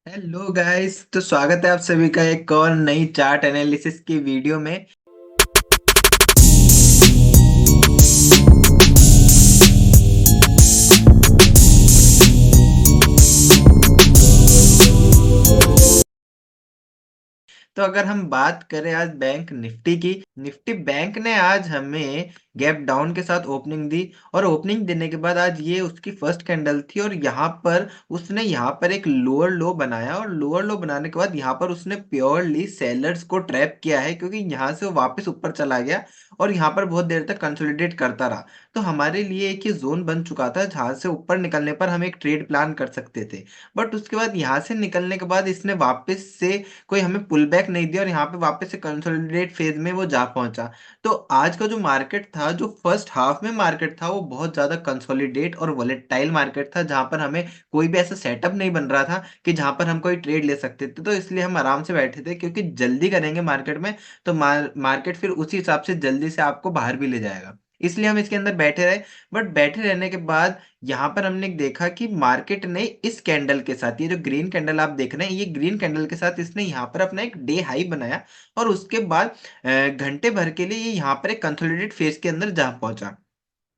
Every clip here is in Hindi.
हेलो गाइस, तो स्वागत है आप सभी का एक और नई चार्ट एनालिसिस की वीडियो में। तो अगर हम बात करें आज बैंक निफ्टी की, निफ्टी बैंक ने आज हमें गैप डाउन के साथ ओपनिंग दी और ओपनिंग देने के बाद आज ये उसकी फर्स्ट कैंडल थी और यहाँ पर उसने यहाँ पर एक लोअर लो बनाया और लोअर लो बनाने के बाद यहाँ पर उसने प्योरली सेलर्स को ट्रैप किया है, क्योंकि यहाँ से वो वापस ऊपर चला गया और यहाँ पर बहुत देर तक कंसोलिडेट करता रहा। तो हमारे लिए एक ये जोन बन चुका था जहाँ से ऊपर निकलने पर हम एक ट्रेड प्लान कर सकते थे। बट उसके बाद यहाँ से निकलने के बाद इसने वापस से कोई हमें पुल बैक नहीं दिया और यहाँ पे वापस से कंसोलिडेट फेज में वो जा पहुंचा। तो आज का जो मार्केट था, जो फर्स्ट हाफ में मार्केट था, वो बहुत ज्यादा कंसोलिडेट और वोलेटाइल मार्केट था, जहां पर हमें कोई भी ऐसा सेटअप नहीं बन रहा था कि जहां पर हम कोई ट्रेड ले सकते थे। तो इसलिए हम आराम से बैठे थे, क्योंकि जल्दी करेंगे मार्केट में तो मार्केट फिर उसी हिसाब से जल्दी से आपको बाहर भी ले जाएगा। इसलिए हम इसके अंदर बैठे रहे। बट बैठे रहने के बाद यहाँ पर हमने देखा कि मार्केट ने इस कैंडल के साथ, ये जो ग्रीन कैंडल आप देख रहे हैं, ये ग्रीन कैंडल के साथ इसने यहाँ पर अपना एक डे हाई बनाया और उसके बाद घंटे भर के लिए ये यहाँ पर एक कंसोलिडेट फेज के अंदर जा पहुंचा।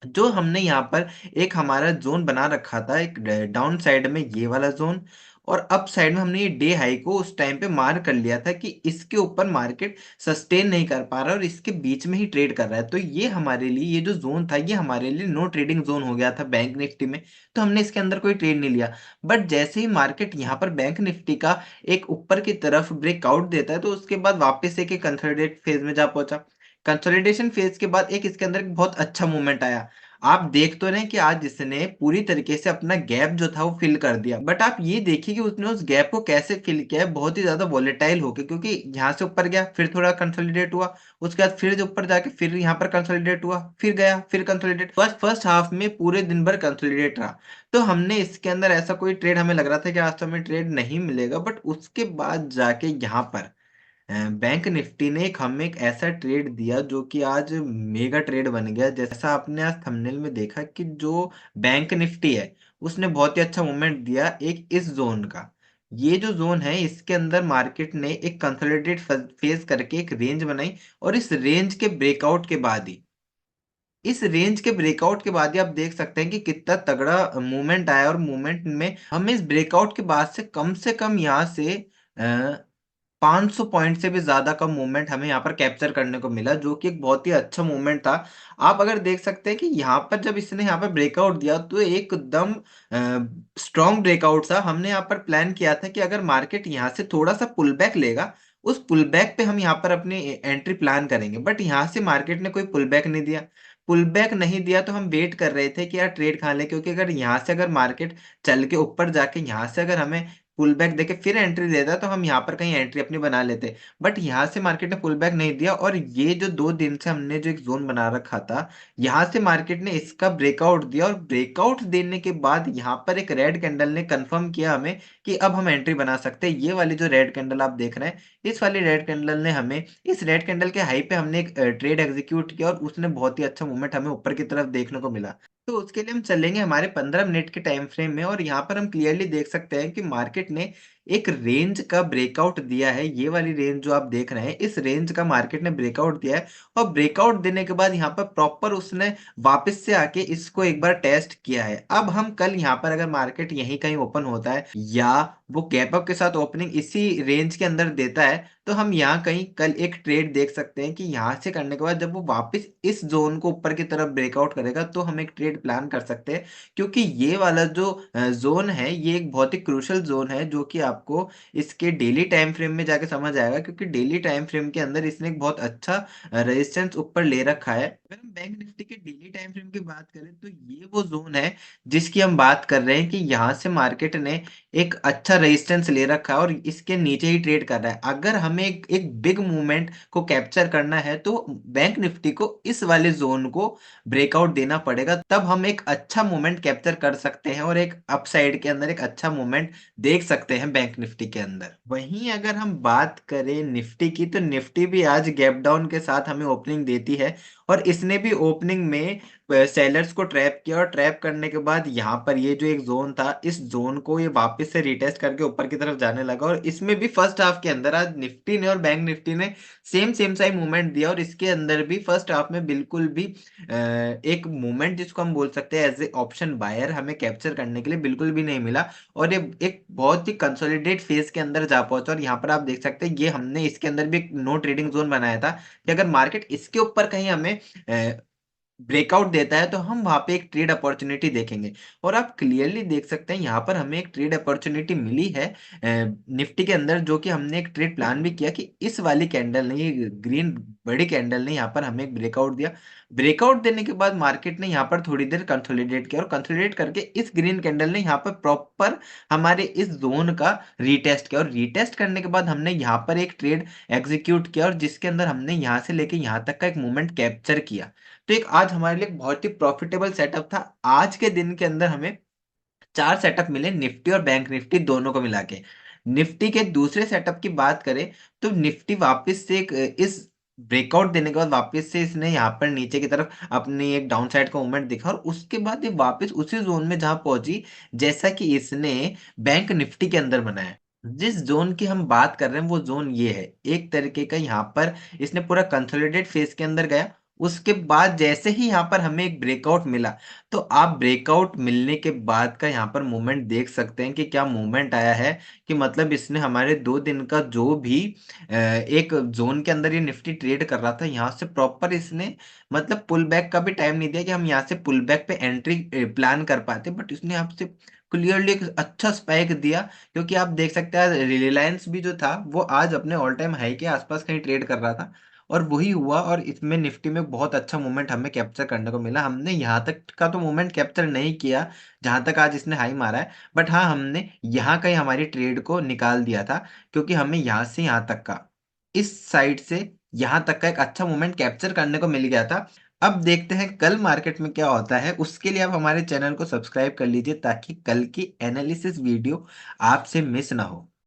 जो हमने यहाँ पर एक हमारा जोन बना रखा था, एक डाउन साइड में ये वाला जोन और अप साइड में हमने ये डे हाई को उस टाइम पे मार कर लिया था कि इसके ऊपर मार्केट सस्टेन नहीं कर पा रहा और इसके बीच में ही ट्रेड कर रहा है। तो ये हमारे लिए, ये जो जोन था, ये हमारे लिए नो ट्रेडिंग जोन हो गया था बैंक निफ्टी में। तो हमने इसके अंदर कोई ट्रेड नहीं लिया। बट जैसे ही मार्केट यहाँ पर बैंक निफ्टी का एक ऊपर की तरफ ब्रेकआउट देता है, तो उसके बाद वापस एक कंसोलिडेट फेज में जा पहुंचा। कंसोलिडेशन फेज के बाद एक इसके अंदर एक बहुत अच्छा मूवमेंट आया। आप देख तो रहे हैं कि आज इसने पूरी तरीके से अपना गैप जो था वो फिल कर दिया। बट आप ये देखिए कि उसने उस गैप को कैसे फिल किया है, बहुत ही ज्यादा वॉलेटाइल होके, क्योंकि यहाँ से ऊपर गया, फिर थोड़ा कंसोलिडेट हुआ, उसके बाद फिर जो ऊपर जाके फिर यहाँ पर कंसोलिडेट हुआ, फिर गया, फिर कंसोलिडेट। बस फर्स्ट हाफ में पूरे दिन भर कंसोलिडेट रहा। तो हमने इसके अंदर ऐसा कोई ट्रेड, हमें लग रहा था कि आज तो हमें ट्रेड नहीं मिलेगा, बट उसके बाद जाके यहाँ पर बैंक निफ्टी ने एक हमें एक ऐसा ट्रेड दिया जो कि आज मेगा ट्रेड बन गया। जैसा आपने आज थंबनेल में देखा कि जो बैंक निफ्टी है, उसने बहुत ही अच्छा मूवमेंट दिया एक इस जोन का। ये जो जोन है, इसके अंदर मार्केट ने एक कंसोलिडेट फेज करके एक रेंज बनाई और इस रेंज के ब्रेकआउट के बाद ही, इस रेंज के ब्रेकआउट के बाद ही आप देख सकते हैं कि कितना तगड़ा मूवमेंट आया। और मूवमेंट में हमें इस ब्रेकआउट के बाद से कम यहाँ से 500 पॉइंट से भी ज्यादा का मूवमेंट हमें यहाँ पर कैप्चर करने को मिला, जो कि एक बहुत ही अच्छा मूवमेंट था। आप अगर देख सकते हैं कि यहाँ पर जब इसने यहाँ पर ब्रेकआउट दिया तो एकदम स्ट्रॉन्ग ब्रेकआउट था। हमने यहाँ पर प्लान किया था कि अगर मार्केट यहाँ से थोड़ा सा पुल बैक लेगा, उस पुल बैक पे हम यहाँ पर अपनी एंट्री प्लान करेंगे। बट यहाँ से मार्केट ने कोई पुल बैक नहीं दिया। पुल बैक नहीं दिया तो हम वेट कर रहे थे कि यार ट्रेड खा लें, क्योंकि अगर यहाँ से अगर मार्केट चल के ऊपर जाके यहाँ से अगर हमें पुल बैक देके फिर एंट्री देता तो हम यहाँ पर कहीं एंट्री अपनी बना लेते। बट यहाँ से मार्केट ने पुल बैक नहीं दिया और ये जो 2 दिन से हमने जो एक जोन बना रखा था, यहाँ से मार्केट ने इसका ब्रेकआउट दिया और ब्रेकआउट देने के बाद यहाँ पर एक रेड कैंडल ने कंफर्म किया हमें कि अब हम एंट्री बना सकते हैं। ये वाली जो रेड कैंडल आप देख रहे हैं, इस वाली रेड कैंडल ने हमें, इस रेड कैंडल के हाई पे हमने एक ट्रेड एग्जीक्यूट किया और उसने बहुत ही अच्छा मूवमेंट हमें ऊपर की तरफ देखने को मिला। तो उसके लिए हम चलेंगे हमारे 15 मिनट के टाइम फ्रेम में और यहाँ पर हम क्लियरली देख सकते हैं कि मार्केट ने एक रेंज का ब्रेकआउट दिया है। ये वाली रेंज जो आप देख रहे हैं, इस रेंज का मार्केट ने ब्रेकआउट दिया है और ब्रेकआउट देने के बाद यहाँ पर प्रॉपर उसने वापस से आके इसको एक बार टेस्ट किया है। अब हम कल यहाँ पर अगर मार्केट यहीं कहीं ओपन होता है या वो गैप अप के साथ ओपनिंग इसी रेंज के अंदर देता है, तो हम यहाँ कहीं कल एक ट्रेड देख सकते हैं कि यहाँ से करने के बाद जब वो वापस इस जोन को ऊपर की तरफ ब्रेकआउट करेगा तो हम एक ट्रेड प्लान कर सकते हैं। क्योंकि ये वाला जो जोन है, ये एक बहुत ही क्रूशल जोन है जो कि आपको इसके डेली टाइम फ्रेम में जाके समझ आएगा, क्योंकि डेली टाइम फ्रेम के अंदर इसने एक बहुत अच्छा रेजिस्टेंस ऊपर ले रखा है। अगर हम बैंक निफ्टी के डेली टाइम फ्रेम की बात करें तो ये वो जोन है जिसकी हम बात कर रहे हैं कि यहाँ से मार्केट ने एक अच्छा रेजिस्टेंस ले रखा है और इसके नीचे ही ट्रेड कर रहा है। अगर हमें एक बिग मूवमेंट को कैप्चर करना है तो बैंक निफ्टी को इस वाले जोन को ब्रेकआउट देना पड़ेगा, तब हम एक अच्छा मूवमेंट कैप्चर कर सकते हैं और एक अपसाइड के अंदर एक अच्छा मूवमेंट देख सकते हैं बैंक निफ्टी के अंदर। वहीं अगर हम बात करें निफ्टी की, तो निफ्टी भी आज गैप डाउन के साथ हमें ओपनिंग देती है और इसने भी ओपनिंग में सेलर्स को ट्रैप किया और ट्रैप करने के बाद यहाँ पर ये जो एक जोन था, इस जोन को ये वापस से रिटेस्ट करके ऊपर की तरफ जाने लगा और इसमें भी फर्स्ट हाफ के अंदर आज निफ्टी ने और बैंक निफ्टी ने सेम सेम सा ही मूवमेंट दिया और इसके अंदर भी फर्स्ट हाफ में बिल्कुल भी एक मूवमेंट जिसको हम बोल सकते हैं एज ए ऑप्शन बायर हमें कैप्चर करने के लिए बिल्कुल भी नहीं मिला और ये एक बहुत ही कंसोलिडेट फेज के अंदर जा पहुंचा और यहाँ पर आप देख सकते हैं ये हमने इसके अंदर भी एक नो ट्रेडिंग जोन बनाया था कि अगर मार्केट इसके ऊपर कहीं हमें ब्रेकआउट देता है तो हम वहां पे एक ट्रेड अपॉर्चुनिटी देखेंगे और आप क्लियरली देख सकते हैं यहाँ पर हमें एक ट्रेड अपॉर्चुनिटी मिली है निफ्टी के अंदर, जो कि हमने एक ट्रेड प्लान भी किया कि इस वाली कैंडल ने, ये ग्रीन बड़ी कैंडल ने यहाँ पर हमें एक ब्रेकआउट दिया। ब्रेकआउट देने के बाद मार्केट ने यहाँ पर थोड़ी देर कंसोलिडेट किया और कंसोलिडेट करके इस ग्रीन कैंडल ने यहाँ पर प्रॉपर हमारे इस जोन का रीटेस्ट किया और रीटेस्ट करने के बाद हमने यहाँ पर एक ट्रेड एग्जीक्यूट किया और जिसके अंदर हमने यहाँ से लेके यहाँ तक का एक मूवमेंट कैप्चर किया। तो एक आज हमारे लिए बहुत ही प्रॉफिटेबल सेटअप था। आज के दिन के अंदर हमें चार सेटअप मिले निफ्टी और बैंक निफ्टी दोनों को मिला के। निफ्टी के दूसरे सेटअप की बात करें तो निफ्टी वापस से एक इस ब्रेकआउट देने के बाद वापस से इसने यहाँ पर नीचे की तरफ अपनी एक डाउन साइड का मूवमेंट दिखा और उसके बाद ये वापस उसी जोन में जहां पहुंची जैसा कि इसने बैंक निफ्टी के अंदर बनाया। जिस जोन की हम बात कर रहे हैं वो जोन ये है, एक तरीके का यहाँ पर इसने पूरा कंसोलिडेट फेज के अंदर गया। उसके बाद जैसे ही यहाँ पर हमें एक ब्रेकआउट मिला तो आप ब्रेकआउट मिलने के बाद का यहाँ पर मूवमेंट देख सकते हैं कि क्या मूवमेंट आया है, कि मतलब इसने हमारे 2 दिन का जो भी एक जोन के अंदर ये निफ्टी ट्रेड कर रहा था यहाँ से प्रॉपर इसने मतलब पुल बैक का भी टाइम नहीं दिया कि हम यहाँ से पुल बैक पे एंट्री प्लान कर पाते, बट इसने आपसे क्लियरली एक अच्छा स्पाइक दिया। क्योंकि आप देख सकते हैं रिलायंस भी जो था वो आज अपने ऑल टाइम हाई के आसपास कहीं ट्रेड कर रहा था और वही हुआ और इसमें निफ्टी में बहुत अच्छा मूवमेंट हमें कैप्चर करने को मिला। हमने यहाँ तक का तो मूवमेंट कैप्चर नहीं किया जहां तक आज इसने हाई मारा है, बट हाँ हमने यहाँ कहीं हमारी ट्रेड को निकाल दिया था क्योंकि हमें यहाँ से यहाँ तक का, इस साइड से यहाँ तक का एक अच्छा मूवमेंट कैप्चर करने को मिल गया था। अब देखते हैं कल मार्केट में क्या होता है, उसके लिए आप हमारे चैनल को सब्सक्राइब कर लीजिए ताकि कल की एनालिसिस वीडियो आपसे मिस ना हो।